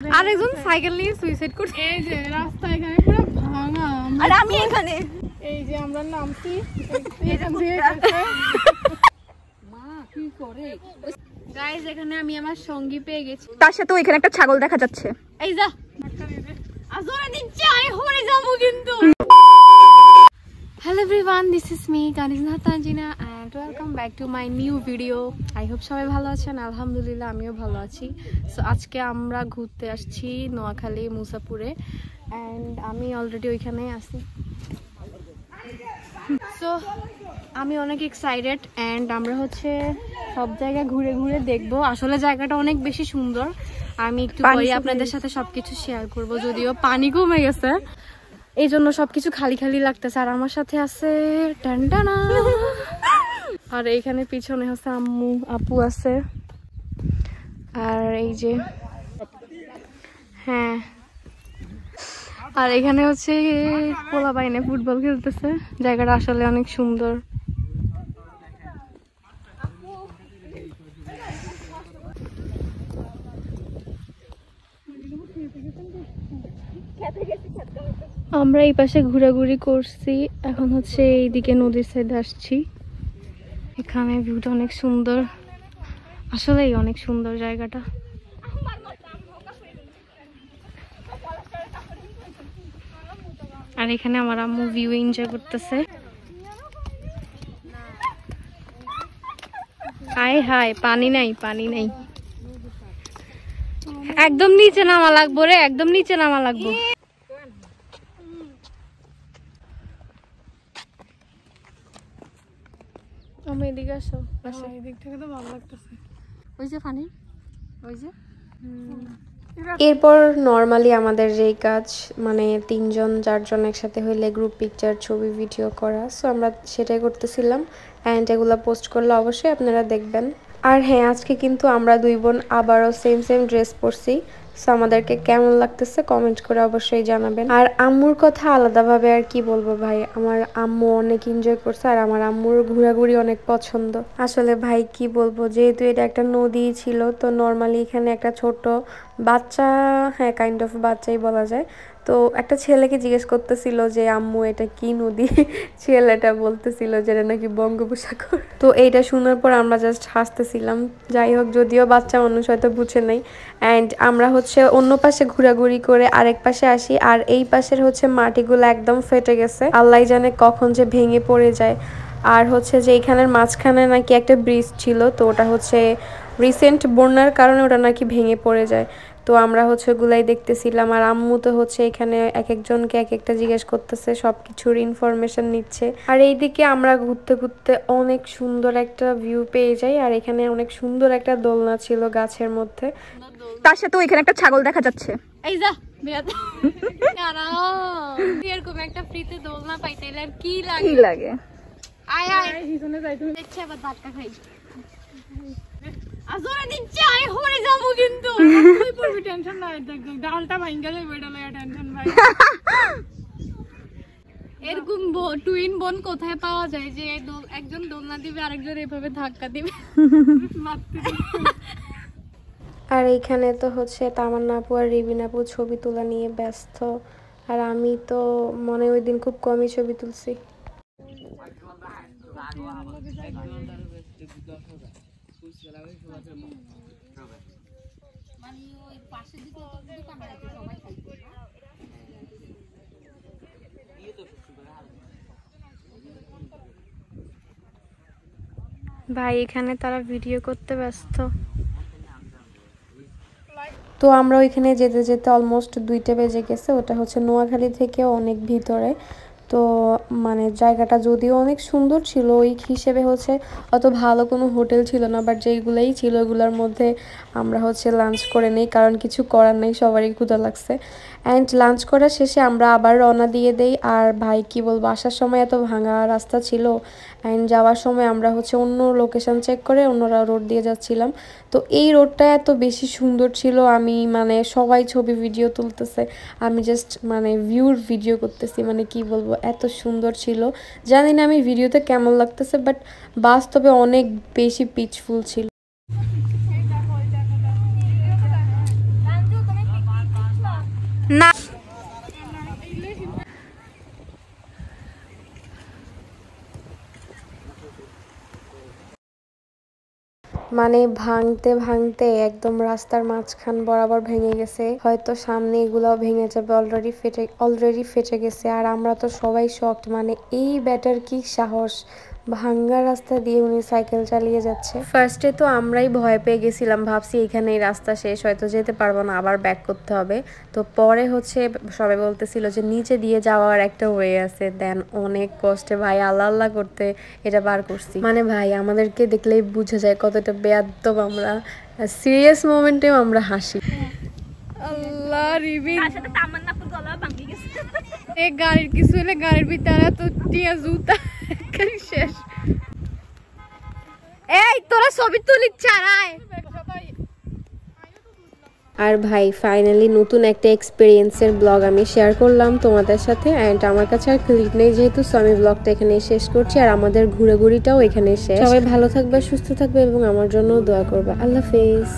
আরেকজন সাইকেল নিয়ে সুইসাইড করছে। এই যে রাস্তা এখানে পুরো ভাঙা, আর আমি এখানে এই যে আমরা নামছি মা কি করে গাইস। এখানে আমি আমার সঙ্গী পেয়ে গেছি, তার সাথে এখানে একটা ছাগল দেখা যাচ্ছে। এই যা আজরে দিচ্ছি আমি হরে যাবো কিন্তু। Hello everyone, this is me Karizna Tanjina and welcome back to my new video. I hope সবাই ভালো আছেন। আলহামদুলিল্লাহ আমিও ভালো আছি। সো আজকে আমরা ঘুরতে আসছি নোয়াখালী মুসাপুরে and আমি অলরেডি ওইখানে আছি। সো আমি অনেক এক্সাইটেড and আমরা হচ্ছে সব জায়গা ঘুরে ঘুরে দেখবো। আসলে জায়গাটা অনেক বেশি সুন্দর, আমি একটু পরে আপনাদের সাথে সবকিছু শেয়ার করব। যদিও পানি কমে গেছে এই জন্য সবকিছু খালি খালি লাগতেছে। আর আমার সাথে আছে টানটানা, আর এইখানে পিছনে হচ্ছে আম্মু আপু আছে, আর এই যে হ্যাঁ, আর এখানে হচ্ছে পোলা বাইনে ফুটবল খেলতেছে। জায়গাটা আসলে অনেক সুন্দর। আমরা এই পাশে ঘোরাঘুরি করছি, এখন হচ্ছে এইদিকে নদীর সাইডে আসছি। এখানে ভিউটা অনেক সুন্দর, আসলেই অনেক সুন্দর জায়গাটা। আর এখানে আমার আম্মু ভিউ এনজয় করতেছে। হায় হায়, পানি নাই পানি নাই, একদম নিচে নামা লাগবো রে, একদম নিচে নামা লাগবো। আমি এদিকে আসো, এদিক থেকে তো ভালো লাগতেছে। ওই যে পানি, ওই যে এরপর নর্মালি আমাদের যেই কাজ, মানে 3জন 4জন একসাথে হইলে গ্রুপ পিকচার ছবি ভিডিও করা, সো আমরা সেটাই করতেছিলাম। অ্যান্ড এগুলো পোস্ট করলে অবশ্যই আপনারা দেখবেন। আর হ্যাঁ, আজকে কিন্তু আমরা 2 বোন আবারও সেম ড্রেস পরছি। সো আমাদেরকে কেমন লাগতেছে কমেন্ট করে অবশ্যই জানাবেন। আর আম্মুর কথা আলাদাভাবে আর কি বলবো ভাই, আমার আম্মু অনেক এনজয় করছে আর আমার আম্মুর ঘোরাঘুরি অনেক পছন্দ। আসলে ভাই কি বলবো, যেহেতু এটা একটা নদী ছিল, তো নর্মালি এখানে একটা ছোট বাচ্চা, হ্যাঁ কাইন্ড অফ বাচ্চাই বলা যায়, তো একটা ছেলেকে জিজ্ঞেস করতেছিল যে আম্মু এটা কি নদী, ছেলেটা বলতেছিল যে এটা নাকি বঙ্গোপসাগর। তো এইটা শোনার পর আমরা জাস্ট হাসতেছিলাম। যাই হোক, যদিও বাচ্চা মানুষ হয়তো বুঝে নাই। অ্যান্ড আমরা হচ্ছে অন্য পাশে ঘোরাঘুরি করে আরেক পাশে আসি, আর এই পাশের হচ্ছে মাটিগুলো একদম ফেটে গেছে, আল্লাহ জানে কখন যে ভেঙে পড়ে যায়। আর হচ্ছে যে এইখানের মাঝখানে নাকি একটা ব্রিজ ছিল, তো ওটা হচ্ছে রিসেন্ট বন্যার কারণে ওটা নাকি ভেঙে পড়ে যায়। তো আমরা হচ্ছে ওগুলাই দেখতেছিলাম, আর আম্মু তো হচ্ছে এখানে এক একজনকে এক একটা জিজ্ঞেস করতেছে, সবকিছুর ইনফরমেশন নিচ্ছে। আর এইদিকে আমরা ঘুরতে ঘুরতে অনেক সুন্দর একটা ভিউ পেয়ে যাই, আর এখানে অনেক সুন্দর একটা দোলনা ছিল গাছের মধ্যে, তার সাথে এখানে একটা ছাগল দেখা যাচ্ছে। এই যা এরকম একটা ফ্রিতে দোলনা পাইতে আর কি লাগে। আয় আয় হিজনে যাই, তুমি দেখছি আবার ধাক্কা খাই। আজরে দিচ্ছি আমি হরে যাবো কিন্তু। তুই পড়বি, টেনশন নাই, দেখ ডালটা ভাঙা যাবে, এটা লয়া টেনশন ভাই। এরকম টুইন বোন কোথায় পাওয়া যায় যে একজন দোলনা দিবে আরেকজন এভাবে ধাক্কা দিবে। আর এইখানে তো হচ্ছে তামান্না আপু আর রিবিন আপু ছবি তোলা নিয়ে ব্যস্ত, আর আমি তো মনে ওই দিন খুব কমই ছবি তুলছি। ভাই এখানে তারা ভিডিও করতে ব্যস্ত। তো আমরা ওইখানে যেতে যেতে অলমোস্ট 2টা বেজে গেছে। ওটা হচ্ছে নোয়াখালী থেকে অনেক ভিতরে, তো মানে জায়গাটা যদিও অনেক সুন্দর ছিল, ওই হিসেবে হচ্ছে অত ভালো কোনো হোটেল ছিল না, বাট যেইগুলোই ছিল ওগুলোর মধ্যে আমরা হচ্ছে লাঞ্চ করে নেই, কারণ কিছু করার নেই, সবারই ক্ষুধা লাগছে। অ্যান্ড লাঞ্চ করার শেষে আমরা আবার রওনা দিয়ে দেই। আর ভাই কি বলবো, আসার সময় এত ভাঙা রাস্তা ছিল, অ্যান্ড যাওয়ার সময় আমরা হচ্ছে অন্য লোকেশন চেক করে অন্য রোড দিয়ে যাচ্ছিলাম। তো এই রোডটা এত বেশি সুন্দর ছিল, আমি মানে সবাই ছবি ভিডিও তুলতেছে, আমি জাস্ট মানে ভিউর ভিডিও করতেছি, মানে কি বলবো এত সুন্দর ছিল। জানি না আমি ভিডিওতে কেমন লাগতেছে, বাট বাস্তবে অনেক বেশি পিচফুল ছিল। না মানে ভাঙতে ভাঙতে একদম রাস্তার মাঝখান বরাবর ভেঙে গেছে, হয়তো সামনে এগুলাও ভেঙে যাবে, অলরেডি ফেটে গেছে। আর আমরা তো সবাই শকড, মানে এই ব্যাটার কি সাহস, ভাঙ্গা রাস্তা দিয়ে উনি সাইকেল চালিয়ে যাচ্ছে। ফার্স্টে তো আমরাই ভয় পেয়ে গেছিলাম, ভাবছি এখানে এই রাস্তা শেষ, হয়তো যেতে পারবো না, আবার ব্যাক করতে হবে। তো পরে হচ্ছে সবাই বলতেছিল যে নিচে দিয়ে যাওয়ার একটা ওয়ে আছে, দেন অনেক কষ্টে ভাই আল্লাহ আল্লাহ করতে এটা বার করছি। মানে ভাই আমাদেরকে দেখলেই বোঝা যায় কতটা বেয়াদব আমরা, সিরিয়াস মোমেন্টেও আমরা হাসি। আল্লাহ রিবিন তার সাথে তামান্নাপুর গলা ভাঙি গেছে। এই গাড়ির কিছু হলে গাড়ির ভিতরে তো টিয়া জুতা শেষ। এই তোরা ছবি তুলি চারায়। আর ভাই ফাইনালি নতুন একটা এক্সপিরিয়েন্সের ব্লগ আমি শেয়ার করলাম তোমাদের সাথে। অ্যান্ড আমার কাছে আর ক্লিপ নেই যেহেতু, সো আমি ব্লগটা এখানে শেষ করছি। আর আমাদের ঘুরে ঘুরিটাও এখানে শেষ। সবাই ভালো থাকবে, সুস্থ থাকবে এবং আমার জন্য দোয়া করবে। আল্লাহ হাফেজ।